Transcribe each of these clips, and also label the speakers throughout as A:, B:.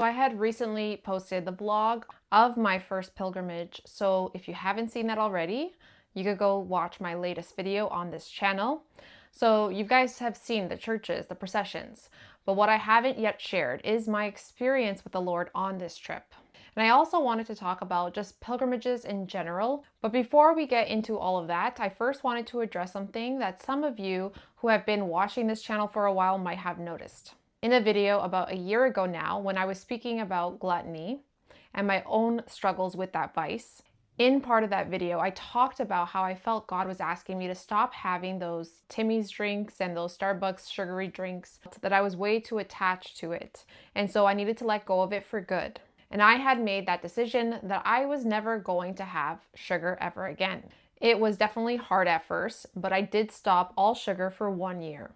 A: So I had recently posted the vlog of my first pilgrimage. So if you haven't seen that already, you could go watch my latest video on this channel. So you guys have seen the churches, the processions, but what I haven't yet shared is my experience with the Lord on this trip. And I also wanted to talk about just pilgrimages in general. But before we get into all of that, I first wanted to address something that some of you who have been watching this channel for a while might have noticed. In a video about a year ago now, when I was speaking about gluttony and my own struggles with that vice, in part of that video, I talked about how I felt God was asking me to stop having those Timmy's drinks and those Starbucks sugary drinks, that I was way too attached to it. And so I needed to let go of it for good. And I had made that decision that I was never going to have sugar ever again. It was definitely hard at first, but I did stop all sugar for 1 year.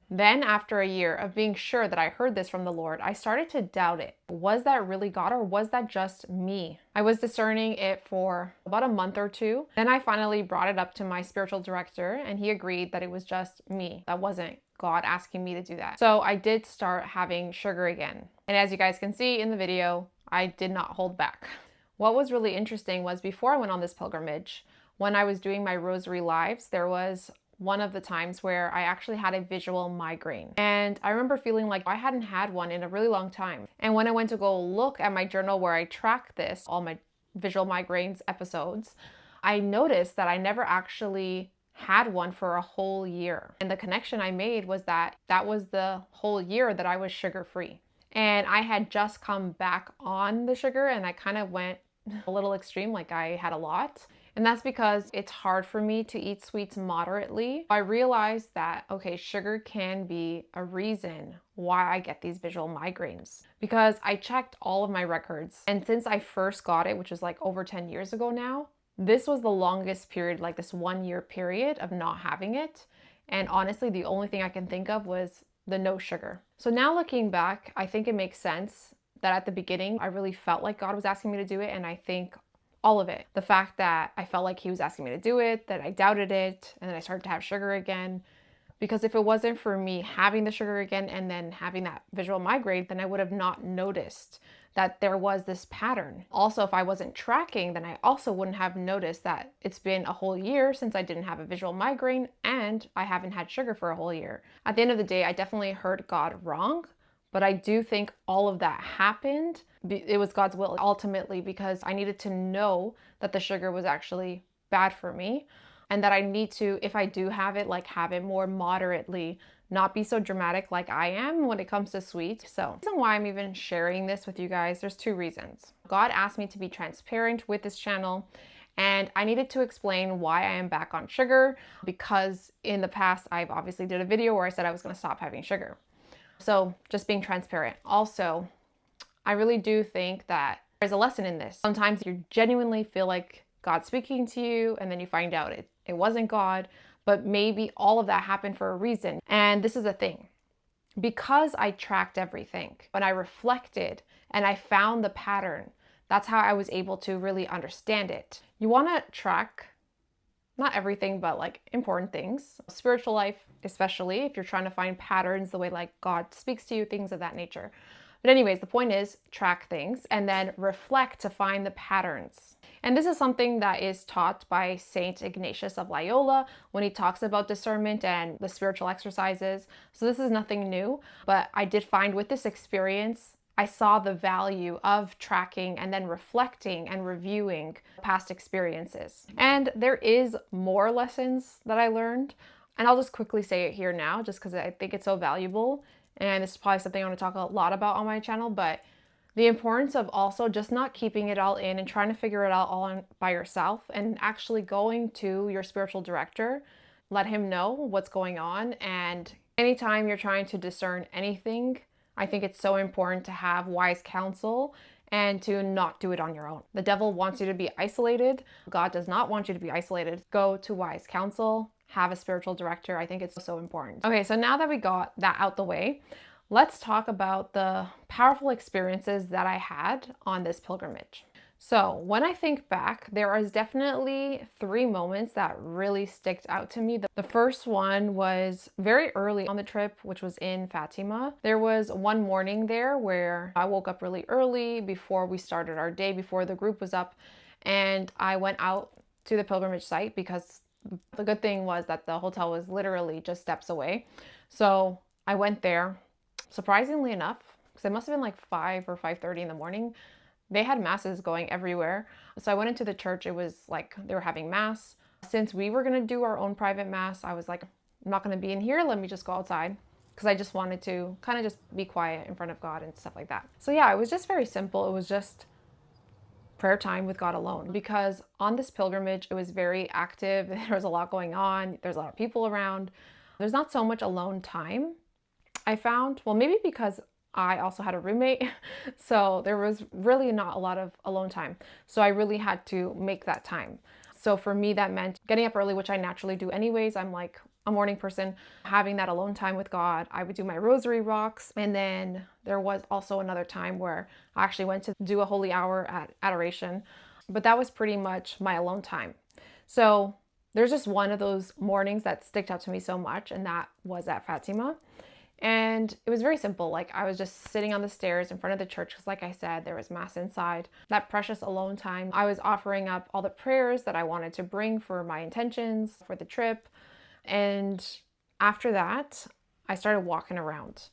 A: Then, after a year of being sure that I heard this from the Lord, I started to doubt it. Was that really God, or was that just me? I was discerning it for about a month or two. Then I finally brought it up to my spiritual director, and he agreed that it was just me. That wasn't God asking me to do that. So I did start having sugar again. And as you guys can see in the video, I did not hold back. What was really interesting was before I went on this pilgrimage, when I was doing my rosary lives, there was one of the times where I actually had a visual migraine. And I remember feeling like I hadn't had one in a really long time. And when I went to go look at my journal where I track this, all my visual migraines episodes, I noticed that I never actually had one for a whole year. And the connection I made was that that was the whole year that I was sugar-free. And I had just come back on the sugar, and I kind of went a little extreme, like I had a lot. And that's because it's hard for me to eat sweets moderately. I realized that, okay, sugar can be a reason why I get these visual migraines. Because I checked all of my records, and since I first got it, which was like over 10 years ago now, this was the longest period, like this 1 year period of not having it. And honestly, the only thing I can think of was the no sugar. So now looking back, I think it makes sense that at the beginning, I really felt like God was asking me to do it. And I think all of it, the fact that I felt like he was asking me to do it, that I doubted it, and then I started to have sugar again. Because if it wasn't for me having the sugar again and then having that visual migraine, then I would have not noticed that there was this pattern. Also, if I wasn't tracking, then I also wouldn't have noticed that it's been a whole year since I didn't have a visual migraine and I haven't had sugar for a whole year. At the end of the day, I definitely heard God wrong, but I do think all of that happened. It was God's will ultimately, because I needed to know that the sugar was actually bad for me, and that I need to, if I do have it, like have it more moderately, not be so dramatic like I am when it comes to sweets. So the reason why I'm even sharing this with you guys, there's two reasons. God asked me to be transparent with this channel, and I needed to explain why I am back on sugar, because in the past I've obviously did a video where I said I was going to stop having sugar. So just being transparent. Also, I really do think that there's a lesson in this. Sometimes you genuinely feel like God's speaking to you, and then you find out it wasn't God, but maybe all of that happened for a reason. And this is the thing. Because I tracked everything, when I reflected and I found the pattern, that's how I was able to really understand it. You want to track not everything, but like important things. Spiritual life, especially if you're trying to find patterns, the way like God speaks to you, things of that nature. But anyways, the point is track things and then reflect to find the patterns. And this is something that is taught by Saint Ignatius of Loyola when he talks about discernment and the spiritual exercises. So this is nothing new, but I did find with this experience, I saw the value of tracking and then reflecting and reviewing past experiences. And there is more lessons that I learned, and I'll just quickly say it here now just because I think it's so valuable. And it's probably something I want to talk a lot about on my channel, but the importance of also just not keeping it all in and trying to figure it out all by yourself, and actually going to your spiritual director, let him know what's going on. And anytime you're trying to discern anything, I think it's so important to have wise counsel and to not do it on your own. The devil wants you to be isolated. God does not want you to be isolated. Go to wise counsel. Have a spiritual director. I think it's so important. Okay, so now that we got that out the way, let's talk about the powerful experiences that I had on this pilgrimage. So, when I think back, there is definitely three moments that really sticked out to me. The first one was very early on the trip, which was in Fatima. There was one morning there where I woke up really early before we started our day, before the group was up, and I went out to the pilgrimage site because the good thing was that the hotel was literally just steps away. So, I went there. Surprisingly enough, because it must have been like 5 or 5:30 in the morning, they had masses going everywhere. So I went into the church. It was like they were having mass. Since we were going to do our own private mass, I was like, I'm not going to be in here. Let me just go outside. Because I just wanted to kind of just be quiet in front of God and stuff like that. So yeah, it was just very simple. It was just prayer time with God alone. Because on this pilgrimage, it was very active. There was a lot going on. There's a lot of people around. There's not so much alone time, I found. Well, maybe because I also had a roommate, so there was really not a lot of alone time. So I really had to make that time. So for me, that meant getting up early, which I naturally do anyways. I'm like a morning person, having that alone time with God. I would do my rosary rocks. And then there was also another time where I actually went to do a holy hour at adoration. But that was pretty much my alone time. So there's just one of those mornings that sticked out to me so much, and that was at Fatima. And it was very simple. Like I was just sitting on the stairs in front of the church because, like I said, there was mass inside. That precious alone time, I was offering up all the prayers that I wanted to bring for my intentions for the trip. And after that, I started walking around.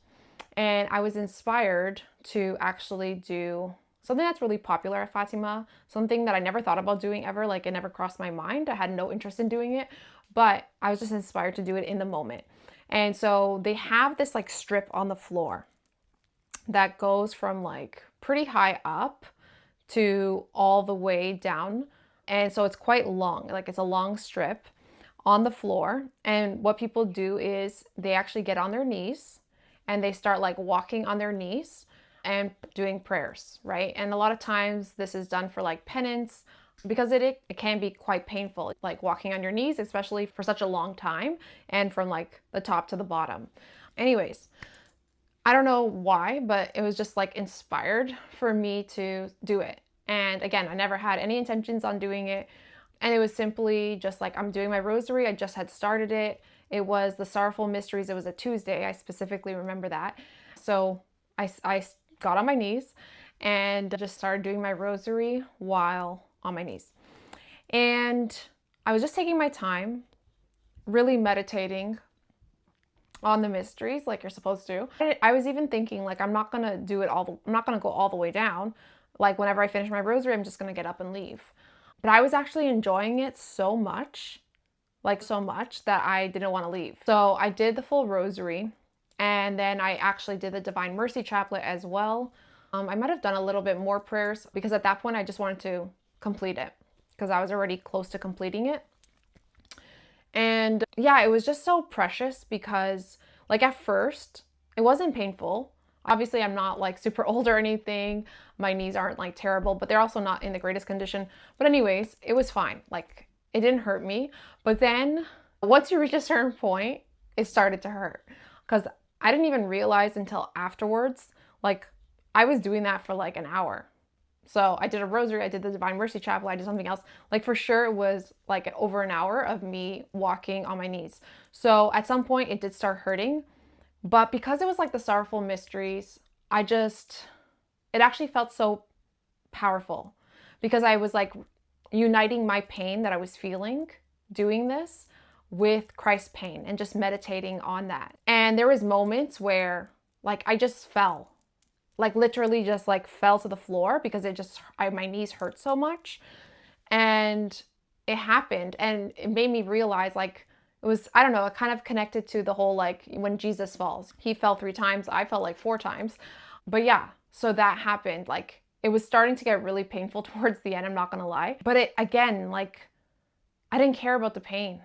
A: And I was inspired to actually do something that's really popular at Fatima, something that I never thought about doing ever. Like it never crossed my mind. I had no interest in doing it, but I was just inspired to do it in the moment. And so they have this like strip on the floor that goes from like pretty high up to all the way down. And so it's quite long, like it's a long strip on the floor. And what people do is they actually get on their knees and they start like walking on their knees and doing prayers, right? And a lot of times this is done for like penance, because it can be quite painful, like walking on your knees, especially for such a long time and from like the top to the bottom. Anyways, I don't know why, but it was just like inspired for me to do it. And again, I never had any intentions on doing it. And it was simply just like I'm doing my rosary. I just had started it. It was the Sorrowful Mysteries. It was a Tuesday. I specifically remember that. So I got on my knees and just started doing my rosary while on my knees. And I was just taking my time, really meditating on the mysteries like you're supposed to. I was even thinking like I'm not going to do it I'm not going to go all the way down. Like whenever I finish my rosary, I'm just going to get up and leave. But I was actually enjoying it so much, like so much that I didn't want to leave. So I did the full rosary, and then I actually did the Divine Mercy Chaplet as well. I might have done a little bit more prayers because at that point I just wanted to complete it because I was already close to completing it. And yeah, it was just so precious because like at first it wasn't painful. Obviously, I'm not like super old or anything. My knees aren't like terrible, but they're also not in the greatest condition. But anyways, it was fine. Like it didn't hurt me. But then once you reach a certain point, it started to hurt because I didn't even realize until afterwards. Like I was doing that for like an hour. So I did a rosary, I did the Divine Mercy Chaplet, I did something else. Like for sure it was like over an hour of me walking on my knees. So at some point it did start hurting, but because it was like the Sorrowful Mysteries, it actually felt so powerful because I was like uniting my pain that I was feeling doing this with Christ's pain and just meditating on that. And there was moments where like I just fell, like literally just like fell to the floor because my knees hurt so much. And it happened and it made me realize like it was, I don't know, it kind of connected to the whole like when Jesus falls. He fell 3 times, I fell like 4 times. But yeah, so that happened. Like it was starting to get really painful towards the end, I'm not gonna lie. But it again, like I didn't care about the pain.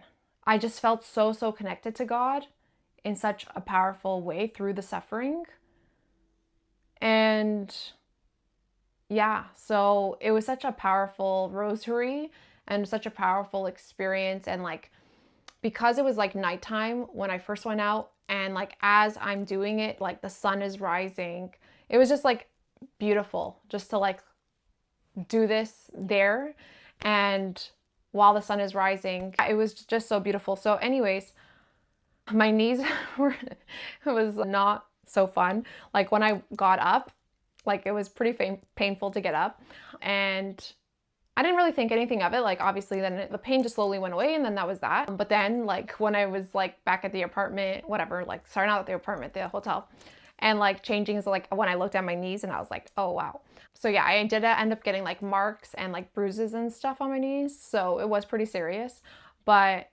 A: I just felt so connected to God in such a powerful way through the suffering. And yeah, so it was such a powerful rosary and such a powerful experience. And like, because it was like nighttime when I first went out, and like as I'm doing it, like the sun is rising, it was just like beautiful just to like do this there, and while the sun is rising, it was just so beautiful. So anyways, my knees were, it was not so fun. Like when I got up, like it was pretty painful to get up, and I didn't really think anything of it. Like obviously then the pain just slowly went away, and then that was that. But then like when I was like back at the apartment, whatever, like sorry, not at the apartment, the hotel, and like changing is like when I looked at my knees and I was like, oh wow. So yeah, I did end up getting like marks and like bruises and stuff on my knees. So it was pretty serious, but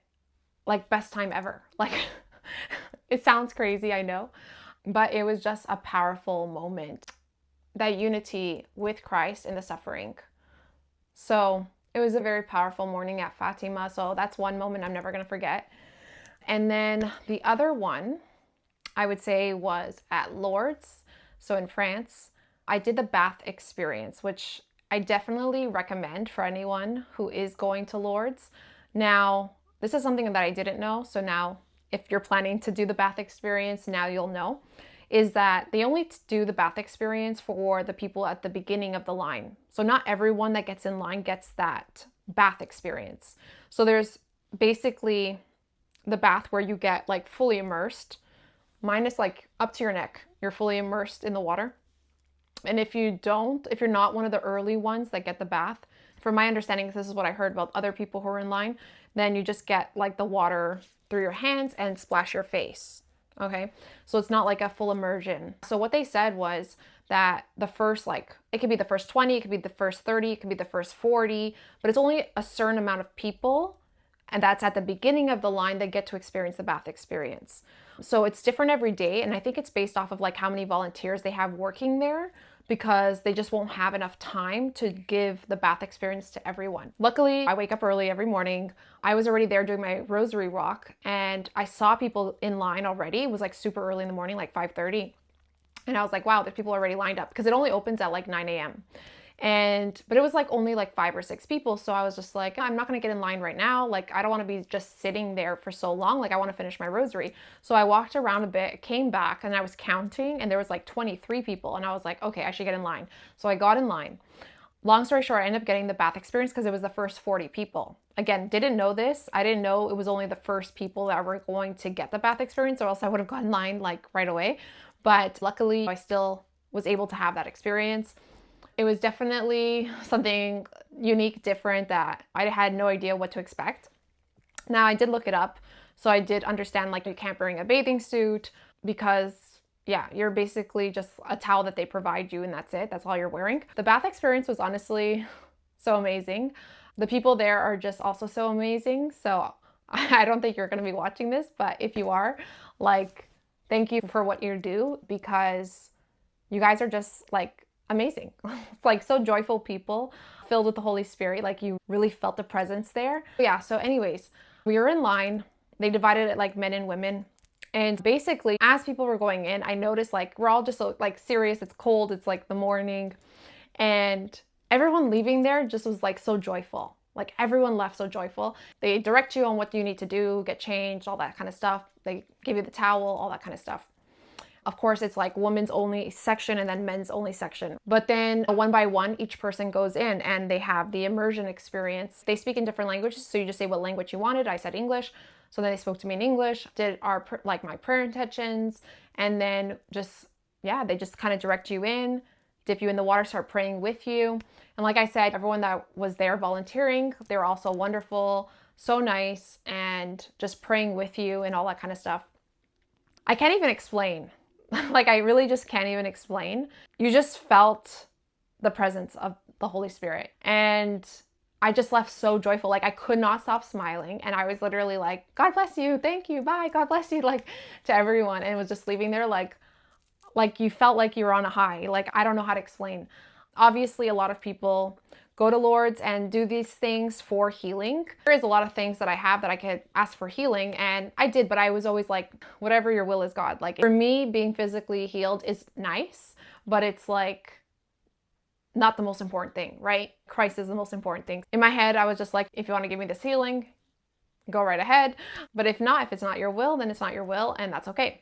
A: like best time ever. Like it sounds crazy, I know, but it was just a powerful moment. That unity with Christ in the suffering. So it was a very powerful morning at Fatima. So that's one moment I'm never going to forget. And then the other one I would say was at Lourdes. So in France, I did the bath experience, which I definitely recommend for anyone who is going to Lourdes. Now, this is something that I didn't know. So now if you're planning to do the bath experience, now you'll know, is that they only do the bath experience for the people at the beginning of the line. So not everyone that gets in line gets that bath experience. So there's basically the bath where you get like fully immersed, minus like up to your neck, you're fully immersed in the water. And if you're not one of the early ones that get the bath, from my understanding, this is what I heard about other people who are in line, then you just get like the water through your hands and splash your face. Okay, so it's not like a full immersion. So what they said was that the first, like, it could be the first 20, it could be the first 30, it could be the first 40, but it's only a certain amount of people, and that's at the beginning of the line that get to experience the bath experience. So it's different every day, and I think it's based off of like how many volunteers they have working there, because they just won't have enough time to give the bath experience to everyone. Luckily, I wake up early every morning. I was already there doing my rosary walk, and I saw people in line already. It was like super early in the morning, like 5:30. And I was like, wow, there's people already lined up, because it only opens at like 9 a.m. But it was like only like 5 or 6 people. So I was just like, I'm not going to get in line right now. Like, I don't want to be just sitting there for so long. Like, I want to finish my rosary. So I walked around a bit, came back, and I was counting, and there was like 23 people. And I was like, okay, I should get in line. So I got in line. Long story short, I ended up getting the bath experience because it was the first 40 people. Again, didn't know this. I didn't know it was only the first people that were going to get the bath experience, or else I would have gotten in line like right away. But luckily, I still was able to have that experience. It was definitely something unique, different, that I had no idea what to expect. Now, I did look it up, so I did understand like you can't bring a bathing suit, because yeah, you're basically just a towel that they provide you, and that's it. That's all you're wearing. The bath experience was honestly so amazing. The people there are just also so amazing. So I don't think you're going to be watching this, but if you are, like, thank you for what you do, because you guys are just like amazing. It's like so joyful people filled with the Holy Spirit. Like, you really felt the presence there. Yeah. So anyways, we were in line. They divided it like men and women. And basically, as people were going in, I noticed like we're all just so like serious. It's cold. It's like the morning. And everyone leaving there just was like so joyful. Like, everyone left so joyful. They direct you on what you need to do, get changed, all that kind of stuff. They give you the towel, all that kind of stuff. Of course, it's like women's only section and then men's only section. But then one by one, each person goes in and they have the immersion experience. They speak in different languages, so you just say what language you wanted. I said English. So then they spoke to me in English, did my prayer intentions, and then just, yeah, they just kind of direct you in, dip you in the water, start praying with you. And like I said, everyone that was there volunteering, they were also wonderful, so nice, and just praying with you and all that kind of stuff. I can't even explain. Like, I really just can't even explain. You just felt the presence of the Holy Spirit. And I just left so joyful. Like, I could not stop smiling. And I was literally like, God bless you. Thank you. Bye. God bless you. Like, to everyone. And was just leaving there like you felt like you were on a high. Like, I don't know how to explain. Obviously, a lot of people go to Lourdes and do these things for healing. There is a lot of things that I have that I could ask for healing, and I did, but I was always like, whatever your will is, God. Like, for me, being physically healed is nice, but it's like not the most important thing, right? Christ is the most important thing. In my head, I was just like, if you want to give me this healing, go right ahead. But if not, if it's not your will, then it's not your will, and that's okay.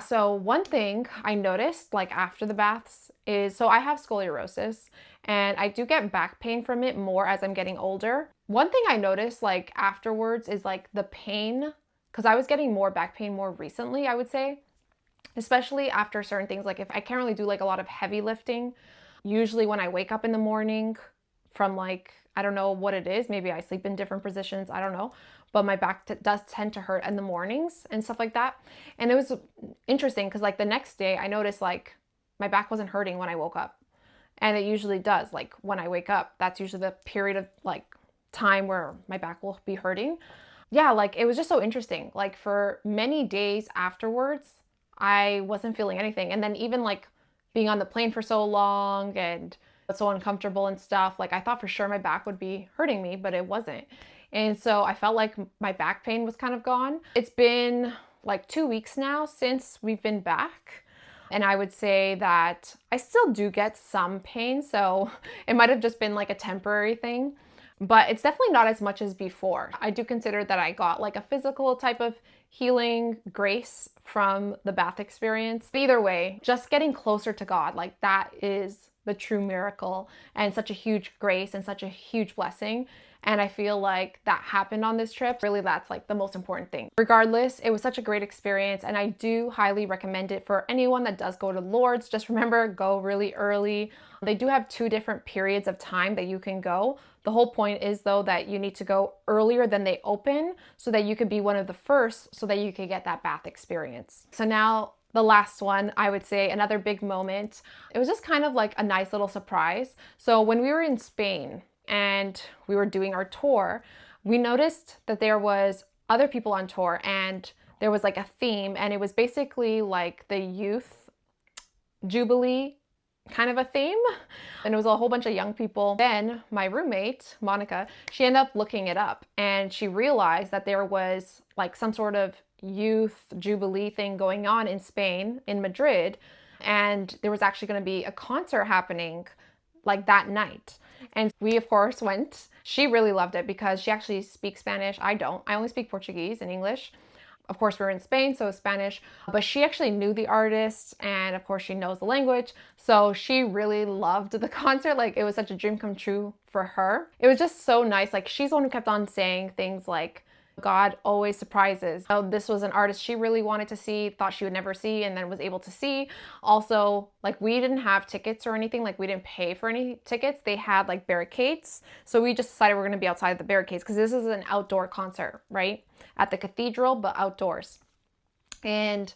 A: So one thing I noticed, like, after the baths, is, so I have scoliosis and I do get back pain from it more as I'm getting older. One thing I noticed like afterwards is like the pain, because I was getting more back pain more recently, I would say, especially after certain things. Like if I can't really do like a lot of heavy lifting, usually when I wake up in the morning from like, I don't know what it is, maybe I sleep in different positions, I don't know, but my back does tend to hurt in the mornings and stuff like that. And it was interesting because like the next day I noticed like my back wasn't hurting when I woke up. And it usually does. Like when I wake up, that's usually the period of like time where my back will be hurting. Yeah, like it was just so interesting. Like for many days afterwards, I wasn't feeling anything. And then even like being on the plane for so long and so uncomfortable and stuff, like I thought for sure my back would be hurting me, but it wasn't. And so I felt like my back pain was kind of gone. It's been like 2 weeks now since we've been back. And I would say that I still do get some pain. So it might have just been like a temporary thing, but it's definitely not as much as before. I do consider that I got like a physical type of healing grace from the bath experience. But either way, just getting closer to God, like that is the true miracle and such a huge grace and such a huge blessing. And I feel like that happened on this trip. Really, that's like the most important thing. Regardless, it was such a great experience and I do highly recommend it for anyone that does go to Lourdes. Just remember, go really early. They do have 2 different periods of time that you can go. The whole point is though that you need to go earlier than they open so that you could be one of the first so that you could get that bath experience. So now the last one, I would say another big moment. It was just kind of like a nice little surprise. So when we were in Spain and we were doing our tour, we noticed that there was other people on tour and there was like a theme, and it was basically like the youth jubilee kind of a theme, and it was a whole bunch of young people. Then my roommate Monica, she ended up looking it up and she realized that there was like some sort of youth jubilee thing going on in Spain, in Madrid, and there was actually going to be a concert happening like that night. And we of course went. She really loved it because she actually speaks Spanish. I don't. I only speak Portuguese and English. Of course, we're in Spain, so Spanish, but she actually knew the artist and of course she knows the language. So she really loved the concert. Like it was such a dream come true for her. It was just so nice. Like she's the one who kept on saying things like, God always surprises. So this was an artist she really wanted to see, thought she would never see, and then was able to see. Also, like we didn't have tickets or anything, like we didn't pay for any tickets. They had like barricades. So we just decided we're gonna be outside the barricades because this is an outdoor concert, right? At the cathedral, but outdoors. And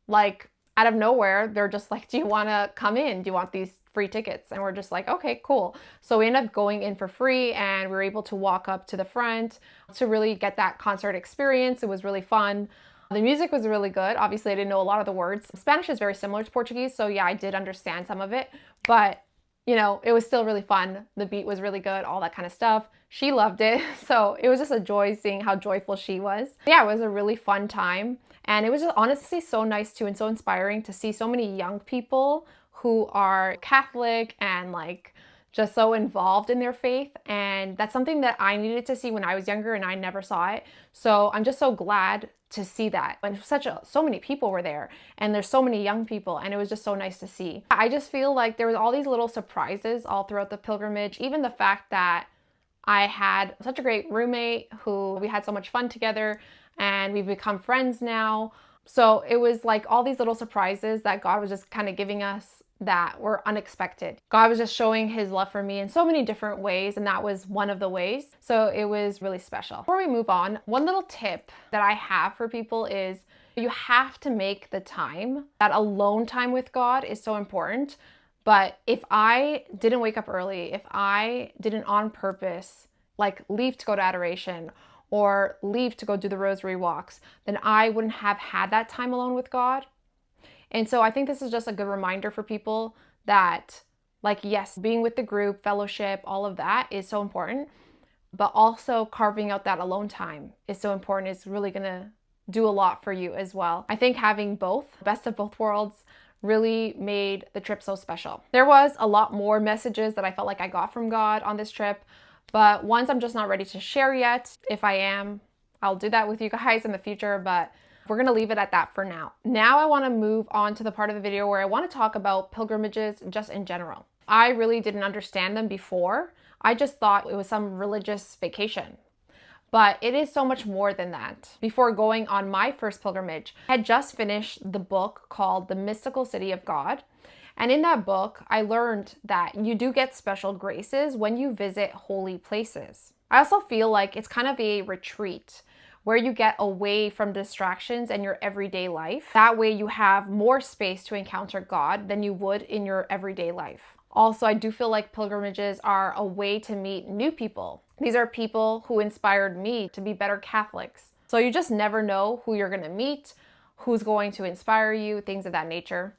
A: like out of nowhere, they're just like, do you wanna come in? Do you want these free tickets? And we're just like, okay, cool. So we ended up going in for free and we were able to walk up to the front to really get that concert experience. It was really fun. The music was really good. Obviously, I didn't know a lot of the words. Spanish is very similar to Portuguese, so yeah, I did understand some of it, but you know, it was still really fun. The beat was really good, all that kind of stuff. She loved it. So it was just a joy seeing how joyful she was. Yeah, it was a really fun time. And it was just honestly so nice too and so inspiring to see so many young people who are Catholic and like just so involved in their faith. And that's something that I needed to see when I was younger and I never saw it. So I'm just so glad to see that. And so many people were there and there's so many young people and it was just so nice to see. I just feel like there was all these little surprises all throughout the pilgrimage. Even the fact that I had such a great roommate who we had so much fun together and we've become friends now. So it was like all these little surprises that God was just kind of giving us that were unexpected. God was just showing his love for me in so many different ways, and that was one of the ways. So it was really special. Before we move on, one little tip that I have for people is you have to make the time. That alone time with God is so important. But if I didn't wake up early, if I didn't on purpose like leave to go to adoration or leave to go do the rosary walks, then I wouldn't have had that time alone with God. And so I think this is just a good reminder for people that, like, yes, being with the group, fellowship, all of that is so important, but also carving out that alone time is so important. It's really gonna do a lot for you as well. I think having both, best of both worlds, really made the trip so special. There was a lot more messages that I felt like I got from God on this trip, but ones I'm just not ready to share yet. If I am, I'll do that with you guys in the future, but We're going to leave it at that for now. Now I want to move on to the part of the video where I want to talk about pilgrimages just in general. I really didn't understand them before. I just thought it was some religious vacation. But it is so much more than that. Before going on my first pilgrimage, I had just finished the book called The Mystical City of God. And in that book, I learned that you do get special graces when you visit holy places. I also feel like it's kind of a retreat where you get away from distractions and your everyday life. That way you have more space to encounter God than you would in your everyday life. Also, I do feel like pilgrimages are a way to meet new people. These are people who inspired me to be better Catholics. So you just never know who you're going to meet, who's going to inspire you, things of that nature.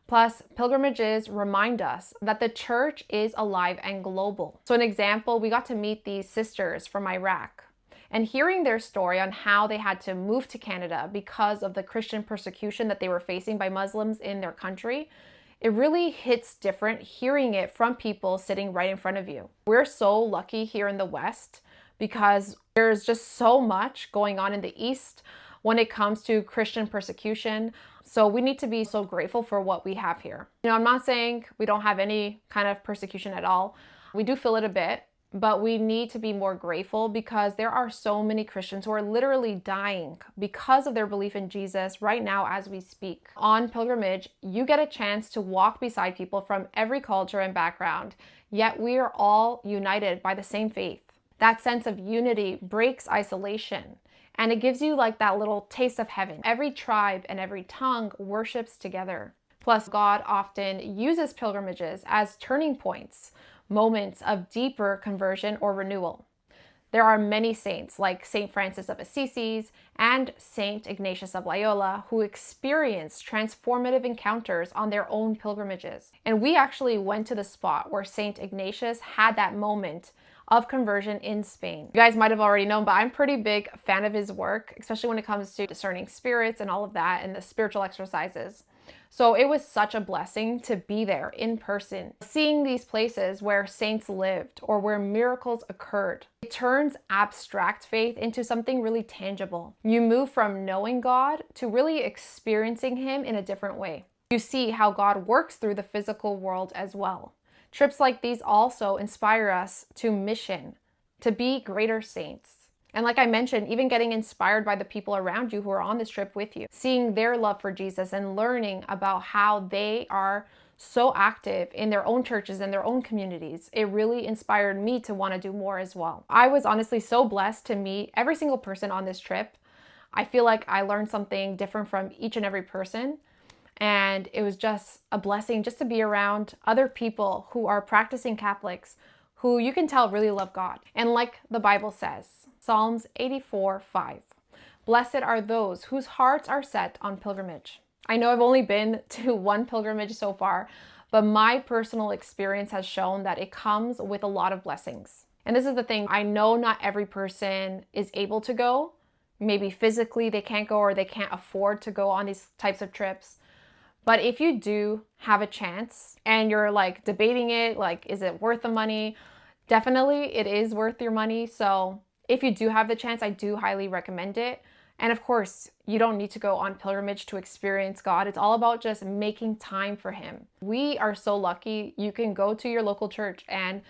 A: Plus, pilgrimages remind us that the church is alive and global. So an example, we got to meet these sisters from Iraq. And hearing their story on how they had to move to Canada because of the Christian persecution that they were facing by Muslims in their country, it really hits different hearing it from people sitting right in front of you. We're so lucky here in the West because there's just so much going on in the East when it comes to Christian persecution. So we need to be so grateful for what we have here. I'm not saying we don't have any kind of persecution at all. We do feel it a bit. But we need to be more grateful because there are so many Christians who are literally dying because of their belief in Jesus right now as we speak. On pilgrimage, you get a chance to walk beside people from every culture and background, yet we are all united by the same faith. That sense of unity breaks isolation, and it gives you like that little taste of heaven. Every tribe and every tongue worships together. Plus, God often uses pilgrimages as turning points, moments of deeper conversion or renewal. There are many saints like Saint Francis of Assisi and Saint Ignatius of Loyola who experienced transformative encounters on their own pilgrimages. And we actually went to the spot where Saint Ignatius had that moment of conversion in Spain. You guys might have already known, but I'm a pretty big fan of his work, especially when it comes to discerning spirits and all of that and the spiritual exercises. So it was such a blessing to be there in person, seeing these places where saints lived or where miracles occurred. It turns abstract faith into something really tangible. You move from knowing God to really experiencing Him in a different way. You see how God works through the physical world as well. Trips like these also inspire us to mission, to be greater saints. And like I mentioned, even getting inspired by the people around you who are on this trip with you, seeing their love for Jesus and learning about how they are so active in their own churches and their own communities. It really inspired me to want to do more as well. I was honestly so blessed to meet every single person on this trip. I feel like I learned something different from each and every person. And it was just a blessing just to be around other people who are practicing Catholics, who you can tell really love God. And like the Bible says, Psalms 84:5, blessed are those whose hearts are set on pilgrimage. I know I've only been to one pilgrimage so far, but my personal experience has shown that it comes with a lot of blessings. And this is the thing, I know not every person is able to go. Maybe physically they can't go or they can't afford to go on these types of trips. But if you do have a chance and you're like debating it, like, is it worth the money? Definitely it is worth your money. So if you do have the chance, I do highly recommend it. And of course, you don't need to go on pilgrimage to experience God. It's all about just making time for Him. We are so lucky. You can go to your local church and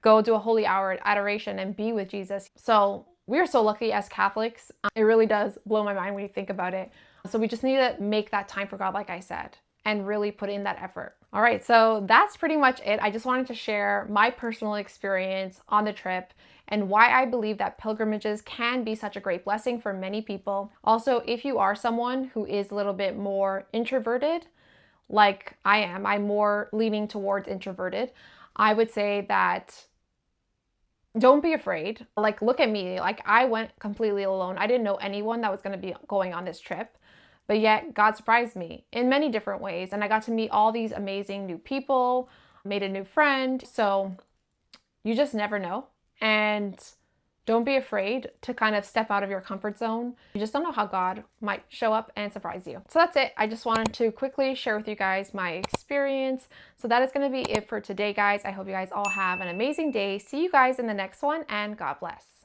A: go do a holy hour adoration and be with Jesus. So we are so lucky as Catholics. It really does blow my mind when you think about it. So we just need to make that time for God, like I said, and really put in that effort. All right, so that's pretty much it. I just wanted to share my personal experience on the trip and why I believe that pilgrimages can be such a great blessing for many people. Also, if you are someone who is a little bit more introverted, like I am, I'm more leaning towards introverted, I would say that don't be afraid. Like, look at me. Like, I went completely alone. I didn't know anyone that was going to be going on this trip. But yet God surprised me in many different ways. And I got to meet all these amazing new people, made a new friend. So you just never know. And don't be afraid to kind of step out of your comfort zone. You just don't know how God might show up and surprise you. So that's it. I just wanted to quickly share with you guys my experience. So that is going to be it for today, guys. I hope you guys all have an amazing day. See you guys in the next one, and God bless.